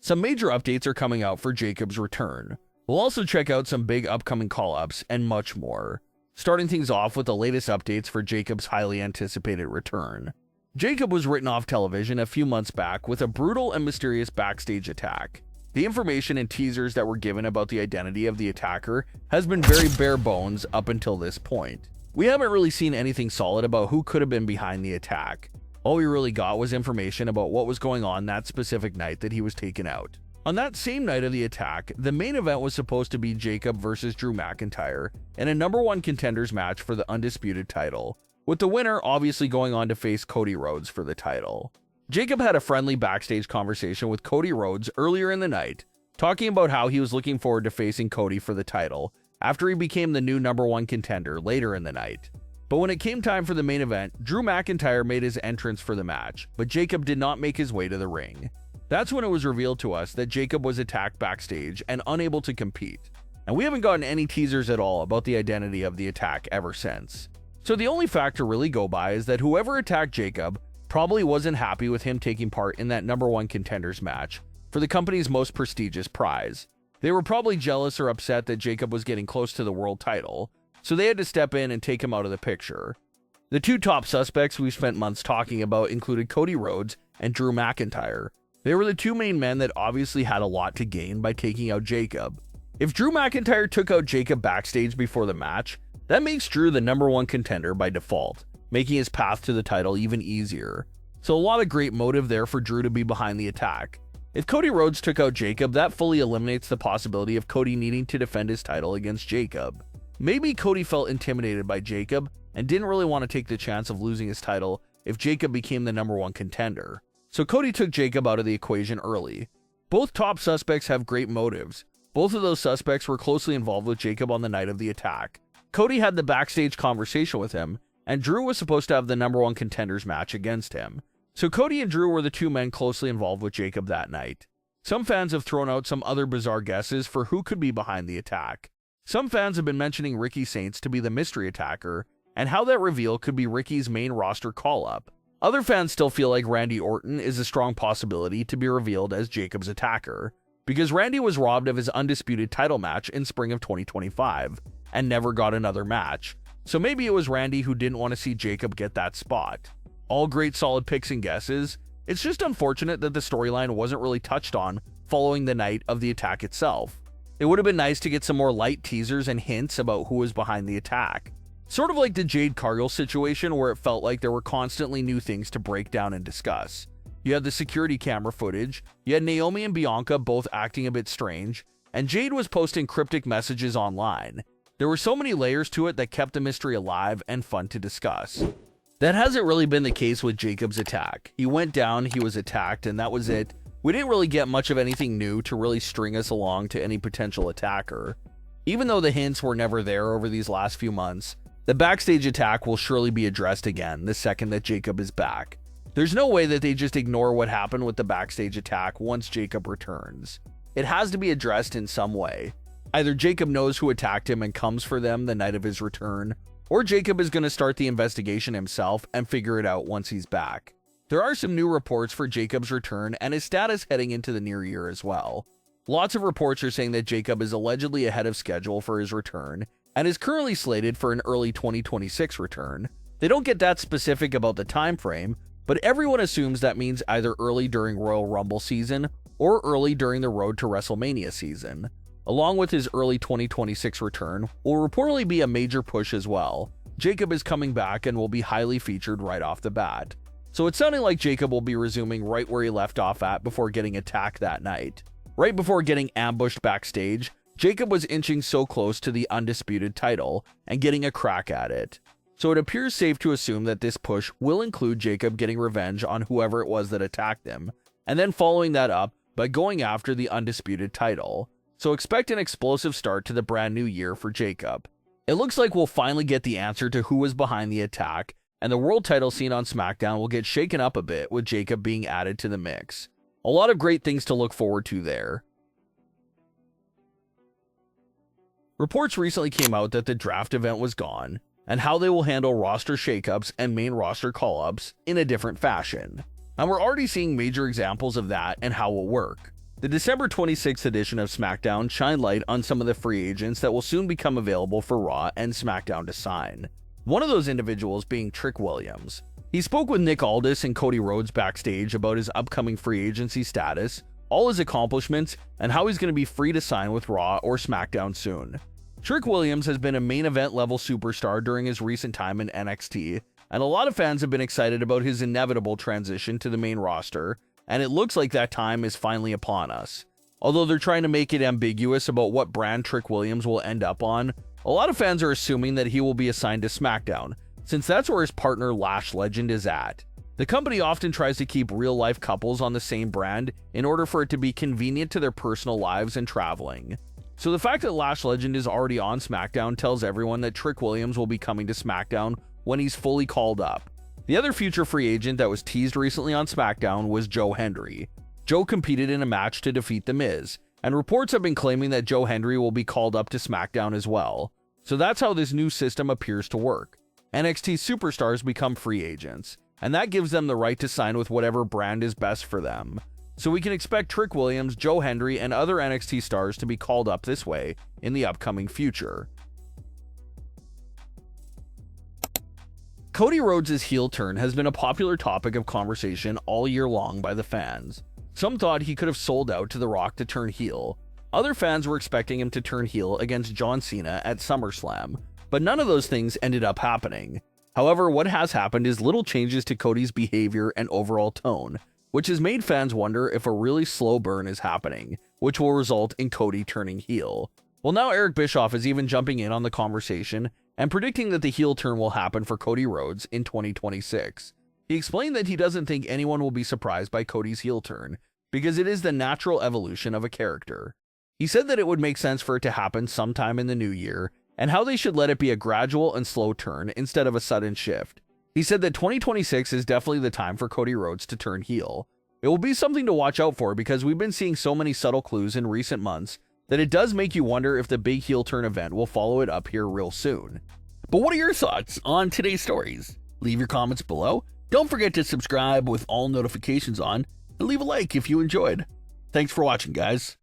Some major updates are coming out for Jacob's return. We'll also check out some big upcoming call-ups and much more. Starting things off with the latest updates for Jacob's highly anticipated return. Jacob was written off television a few months back with a brutal and mysterious backstage attack. The information and teasers that were given about the identity of the attacker has been very bare bones up until this point. We haven't really seen anything solid about who could have been behind the attack. All we really got was information about what was going on that specific night that he was taken out. On that same night of the attack, the main event was supposed to be Jacob versus Drew McIntyre in a #1 contenders match for the undisputed title, with the winner obviously going on to face Cody Rhodes for the title. Jacob had a friendly backstage conversation with Cody Rhodes earlier in the night, talking about how he was looking forward to facing Cody for the title after he became the new #1 contender later in the night. But when it came time for the main event, Drew McIntyre made his entrance for the match, but Jacob did not make his way to the ring. That's when it was revealed to us that Jacob was attacked backstage and unable to compete, and we haven't gotten any teasers at all about the identity of the attack ever since. So the only fact to really go by is that whoever attacked Jacob probably wasn't happy with him taking part in that #1 contenders match for the company's most prestigious prize. They were probably jealous or upset that Jacob was getting close to the world title, so they had to step in and take him out of the picture. The two top suspects we've spent months talking about included Cody Rhodes and Drew McIntyre. They were the two main men that obviously had a lot to gain by taking out Jacob. If Drew McIntyre took out Jacob backstage before the match, that makes Drew the #1 contender by default, making his path to the title even easier. So a lot of great motive there for Drew to be behind the attack. If Cody Rhodes took out Jacob, that fully eliminates the possibility of Cody needing to defend his title against Jacob. Maybe Cody felt intimidated by Jacob and didn't really want to take the chance of losing his title if Jacob became the #1 contender. So Cody took Jacob out of the equation early. Both top suspects have great motives. Both of those suspects were closely involved with Jacob on the night of the attack. Cody had the backstage conversation with him, and Drew was supposed to have the #1 contenders match against him. So Cody and Drew were the two men closely involved with Jacob that night. Some fans have thrown out some other bizarre guesses for who could be behind the attack. Some fans have been mentioning Ricky Saints to be the mystery attacker, and how that reveal could be Ricky's main roster call-up. Other fans still feel like Randy Orton is a strong possibility to be revealed as Jacob's attacker, because Randy was robbed of his undisputed title match in spring of 2025, and never got another match. So maybe it was Randy who didn't want to see Jacob get that spot. All great solid picks and guesses. It's just unfortunate that the storyline wasn't really touched on following the night of the attack itself. It would have been nice to get some more light teasers and hints about who was behind the attack. Sort of like the Jade Cargill situation, where it felt like there were constantly new things to break down and discuss. You had the security camera footage, you had Naomi and Bianca both acting a bit strange, and Jade was posting cryptic messages online. There were so many layers to it that kept the mystery alive and fun to discuss. That hasn't really been the case with Jacob's attack. He went down, he was attacked, and that was it. We didn't really get much of anything new to really string us along to any potential attacker. Even though the hints were never there over these last few months, the backstage attack will surely be addressed again the second that Jacob is back. There's no way that they just ignore what happened with the backstage attack once Jacob returns. It has to be addressed in some way. Either Jacob knows who attacked him and comes for them the night of his return, or Jacob is going to start the investigation himself and figure it out once he's back. There are some new reports for Jacob's return and his status heading into the new year as well. Lots of reports are saying that Jacob is allegedly ahead of schedule for his return and is currently slated for an early 2026 return. They don't get that specific about the time frame, but everyone assumes that means either early during Royal Rumble season or early during the Road to WrestleMania season. Along with his early 2026 return will reportedly be a major push as well. Jacob is coming back and will be highly featured right off the bat. So it's sounding like Jacob will be resuming right where he left off at before getting attacked that night. Right before getting ambushed backstage, Jacob was inching so close to the undisputed title and getting a crack at it. So it appears safe to assume that this push will include Jacob getting revenge on whoever it was that attacked him, and then following that up by going after the undisputed title. So expect an explosive start to the brand new year for Jacob. It looks like we'll finally get the answer to who was behind the attack, and the world title scene on Smackdown will get shaken up a bit with Jacob being added to the mix. A lot of great things to look forward to there. Reports recently came out that the draft event was gone, and how they will handle roster shakeups and main roster call-ups in a different fashion. And we're already seeing major examples of that and how it will work. The December 26th edition of SmackDown shined light on some of the free agents that will soon become available for Raw and SmackDown to sign. One of those individuals being Trick Williams. He spoke with Nick Aldis and Cody Rhodes backstage about his upcoming free agency status, all his accomplishments, and how he's going to be free to sign with Raw or SmackDown soon. Trick Williams has been a main event level superstar during his recent time in NXT, and a lot of fans have been excited about his inevitable transition to the main roster, and it looks like that time is finally upon us. Although they're trying to make it ambiguous about what brand Trick Williams will end up on, a lot of fans are assuming that he will be assigned to SmackDown, since that's where his partner Lash Legend is at. The company often tries to keep real-life couples on the same brand in order for it to be convenient to their personal lives and traveling. So the fact that Lash Legend is already on SmackDown tells everyone that Trick Williams will be coming to SmackDown when he's fully called up. The other future free agent that was teased recently on SmackDown was Joe Hendry. Joe competed in a match to defeat The Miz, and reports have been claiming that Joe Hendry will be called up to SmackDown as well. So that's how this new system appears to work. NXT superstars become free agents, and that gives them the right to sign with whatever brand is best for them. So we can expect Trick Williams, Joe Hendry, and other NXT stars to be called up this way in the upcoming future. Cody Rhodes' heel turn has been a popular topic of conversation all year long by the fans. Some thought he could have sold out to The Rock to turn heel. Other fans were expecting him to turn heel against John Cena at SummerSlam, but none of those things ended up happening. However, what has happened is little changes to Cody's behavior and overall tone, which has made fans wonder if a really slow burn is happening, which will result in Cody turning heel. Well, now Eric Bischoff is even jumping in on the conversation and predicting that the heel turn will happen for Cody Rhodes in 2026. He explained that he doesn't think anyone will be surprised by Cody's heel turn, because it is the natural evolution of a character. He said that it would make sense for it to happen sometime in the new year, and how they should let it be a gradual and slow turn instead of a sudden shift. He said that 2026 is definitely the time for Cody Rhodes to turn heel. It will be something to watch out for because we've been seeing so many subtle clues in recent months that it does make you wonder if the big heel turn event will follow it up here real soon. But what are your thoughts on today's stories? Leave your comments below. Don't forget to subscribe with all notifications on, and leave a like if you enjoyed. Thanks for watching, guys.